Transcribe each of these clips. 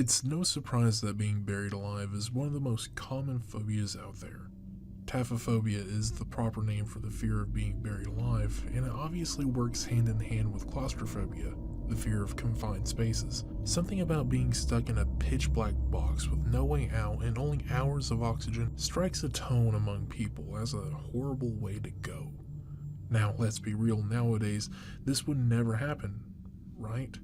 It's no surprise that being buried alive is one of the most common phobias out there. Taphophobia is the proper name for the fear of being buried alive, and it obviously works hand in hand with claustrophobia, the fear of confined spaces. Something about being stuck in a pitch black box with no way out and only hours of oxygen strikes a tone among people as a horrible way to go. Now, let's be real, nowadays, this would never happen, right?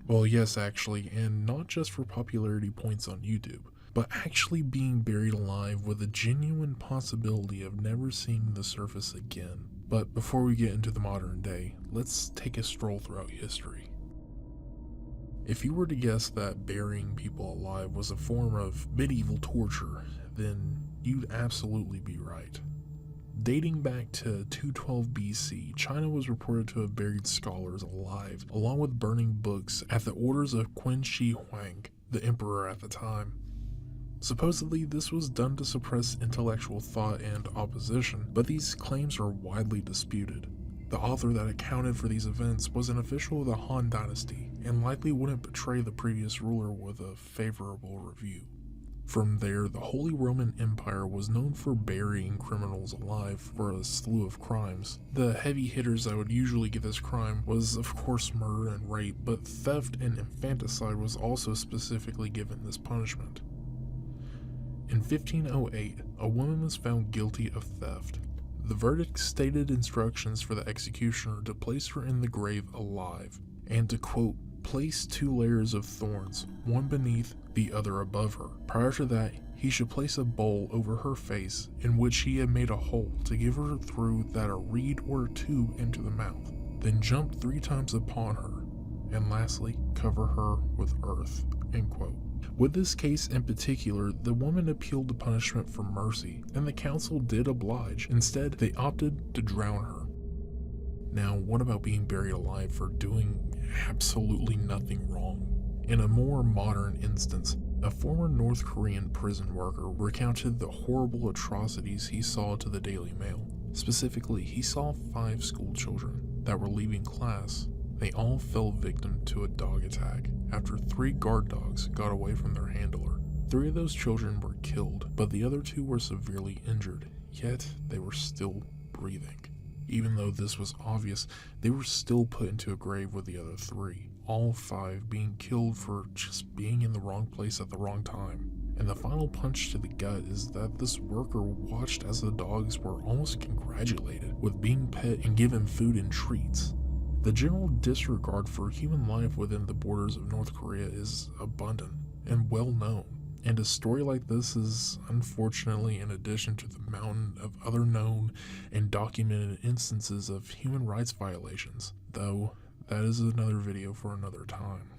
Well, yes, actually, and not just for popularity points on YouTube, but actually being buried alive with a genuine possibility of never seeing the surface again. But before we get into the modern day, let's take a stroll throughout history. If you were to guess that burying people alive was a form of medieval torture, then you'd absolutely be right. Dating back to 212 BC, China was reported to have buried scholars alive, along with burning books at the orders of Qin Shi Huang, the emperor at the time. Supposedly, this was done to suppress intellectual thought and opposition, but these claims are widely disputed. The author that accounted for these events was an official of the Han Dynasty, and likely wouldn't betray the previous ruler with a favorable review. From there, the Holy Roman Empire was known for burying criminals alive for a slew of crimes. The heavy hitters that would usually get this crime was of course murder and rape, but theft and infanticide was also specifically given this punishment. In 1508, a woman was found guilty of theft. The verdict stated instructions for the executioner to place her in the grave alive, and to quote, place 2 layers of thorns, one beneath, the other above her. Prior to that, he should place a bowl over her face in which he had made a hole to give her through that a reed or a tube into the mouth. Then jump 3 times upon her, and lastly, cover her with earth, end quote. With this case in particular, the woman appealed the punishment for mercy, and the council did oblige. Instead, they opted to drown her. Now, what about being buried alive for doing absolutely nothing wrong? In a more modern instance, a former North Korean prison worker recounted the horrible atrocities he saw to the Daily Mail. Specifically, he saw 5 school children that were leaving class. They all fell victim to a dog attack after 3 guard dogs got away from their handler. 3 of those children were killed, but the other 2 were severely injured, yet they were still breathing. Even though this was obvious, they were still put into a grave with the other 3, all 5 being killed for just being in the wrong place at the wrong time. And the final punch to the gut is that this worker watched as the dogs were almost congratulated with being pet and given food and treats. The general disregard for human life within the borders of North Korea is abundant and well known. And a story like this is, unfortunately, in addition to the mountain of other known and documented instances of human rights violations, though that is another video for another time.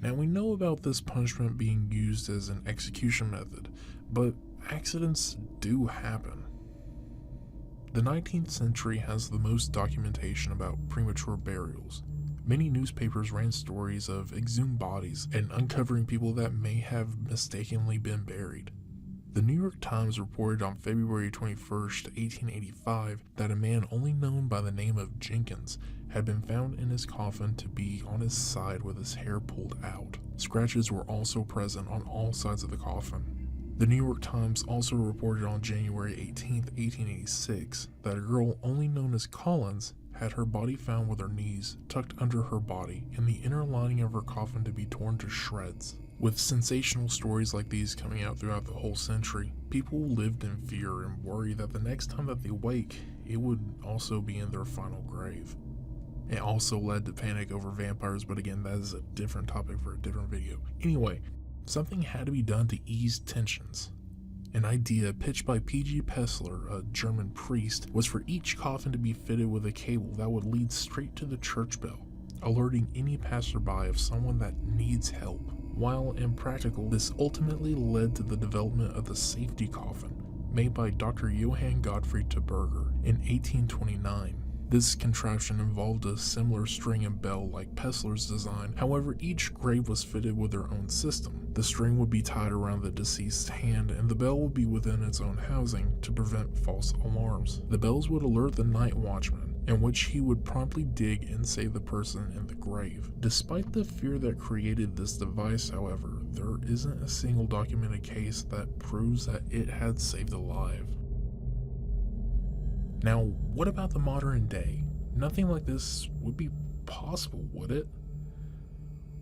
Now, we know about this punishment being used as an execution method, but accidents do happen. The 19th century has the most documentation about premature burials. Many newspapers ran stories of exhumed bodies and uncovering people that may have mistakenly been buried. The New York Times reported on February 21st, 1885, that a man only known by the name of Jenkins had been found in his coffin to be on his side with his hair pulled out. Scratches were also present on all sides of the coffin. The New York Times also reported on January 18, 1886, that a girl only known as Collins had her body found with her knees tucked under her body and the inner lining of her coffin to be torn to shreds. With sensational stories like these coming out throughout the whole century, people lived in fear and worry that the next time that they wake, it would also be in their final grave. It also led to panic over vampires, but again, that is a different topic for a different video. Anyway, something had to be done to ease tensions. An idea pitched by P.G. Pessler, a German priest, was for each coffin to be fitted with a cable that would lead straight to the church bell, alerting any passerby of someone that needs help. While impractical, this ultimately led to the development of the safety coffin, made by Dr. Johann Gottfried Teuberger in 1829. This contraption involved a similar string and bell like Pessler's design, however each grave was fitted with their own system. The string would be tied around the deceased's hand and the bell would be within its own housing to prevent false alarms. The bells would alert the night watchman, in which he would promptly dig and save the person in the grave. Despite the fear that created this device, however, there isn't a single documented case that proves that it had saved a life. Now, what about the modern day? Nothing like this would be possible, would it?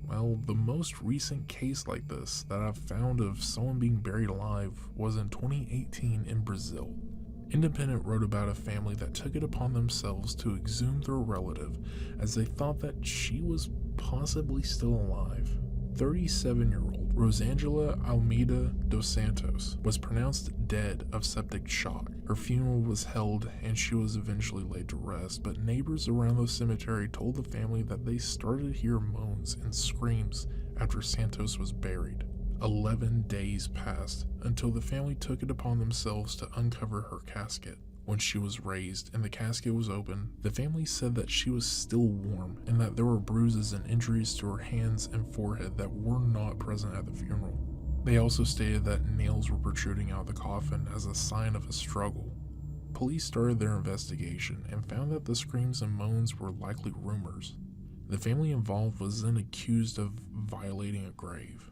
Well, the most recent case like this that I've found of someone being buried alive was in 2018 in Brazil. Independent wrote about a family that took it upon themselves to exhume their relative as they thought that she was possibly still alive. 37-year-old Rosangela Almeida dos Santos was pronounced dead of septic shock. Her funeral was held and she was eventually laid to rest, but neighbors around the cemetery told the family that they started to hear moans and screams after Santos was buried. 11 days passed until the family took it upon themselves to uncover her casket. When she was raised and the casket was opened, the family said that she was still warm and that there were bruises and injuries to her hands and forehead that were not present at the funeral. They also stated that nails were protruding out of the coffin as a sign of a struggle. Police started their investigation and found that the screams and moans were likely rumors. The family involved was then accused of violating a grave.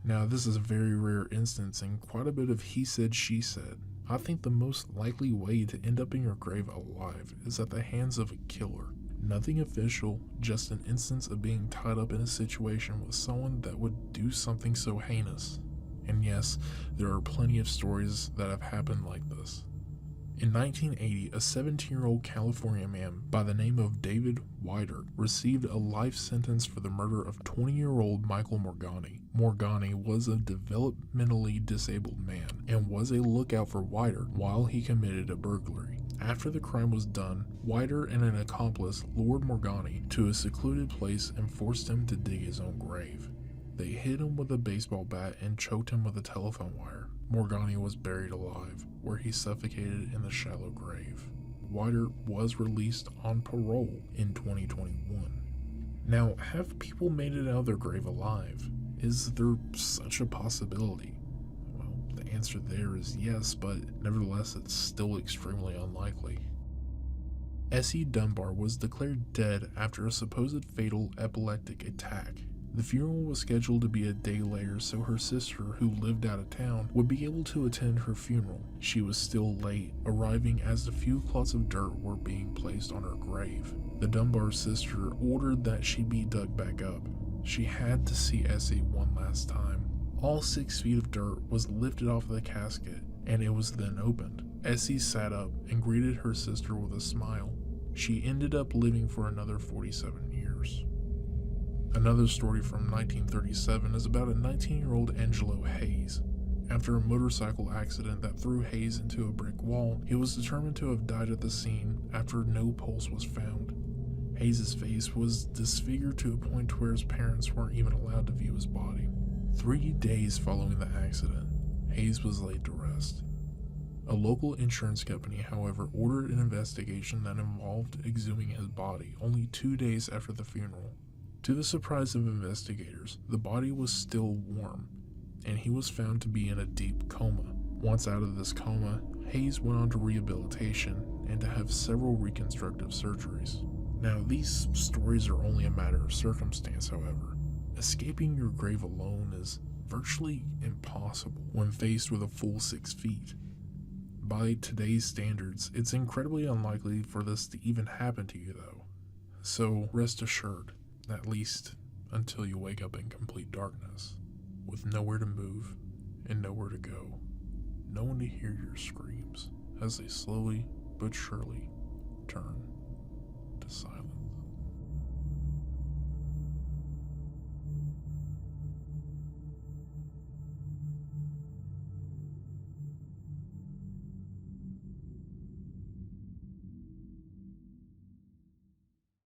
Now, this is a very rare instance and quite a bit of he said, she said. I think the most likely way to end up in your grave alive is at the hands of a killer. Nothing official, just an instance of being tied up in a situation with someone that would do something so heinous. And yes, there are plenty of stories that have happened like this. In 1980, a 17-year-old California man by the name of David Weider received a life sentence for the murder of 20-year-old Michael Morgani. Morgani was a developmentally disabled man and was a lookout for Weider while he committed a burglary. After the crime was done, Weider and an accomplice lured Morgani to a secluded place and forced him to dig his own grave. They hit him with a baseball bat and choked him with a telephone wire. Morgani was buried alive, where he suffocated in the shallow grave. Weider was released on parole in 2021. Now, have people made it out of their grave alive? Is there such a possibility? Well, the answer there is yes, but nevertheless it's still extremely unlikely. Essie Dunbar was declared dead after a supposed fatal epileptic attack. The funeral was scheduled to be a day later so her sister, who lived out of town, would be able to attend her funeral. She was still late, arriving as a few clods of dirt were being placed on her grave. The Dunbar sister ordered that she be dug back up. She had to see Essie one last time. All 6 feet of dirt was lifted off the casket, and it was then opened. Essie sat up and greeted her sister with a smile. She ended up living for another 47 years. Another story from 1937 is about a 19-year-old Angelo Hayes. After a motorcycle accident that threw Hayes into a brick wall, he was determined to have died at the scene after no pulse was found. Hayes' face was disfigured to a point where his parents weren't even allowed to view his body. 3 days following the accident, Hayes was laid to rest. A local insurance company, however, ordered an investigation that involved exhuming his body only 2 days after the funeral. To the surprise of investigators, the body was still warm, and he was found to be in a deep coma. Once out of this coma, Hayes went on to rehabilitation and to have several reconstructive surgeries. Now, these stories are only a matter of circumstance, however. Escaping your grave alone is virtually impossible when faced with a full 6 feet. By today's standards, it's incredibly unlikely for this to even happen to you, though. So rest assured, at least until you wake up in complete darkness, with nowhere to move and nowhere to go, no one to hear your screams as they slowly but surely turn to silence.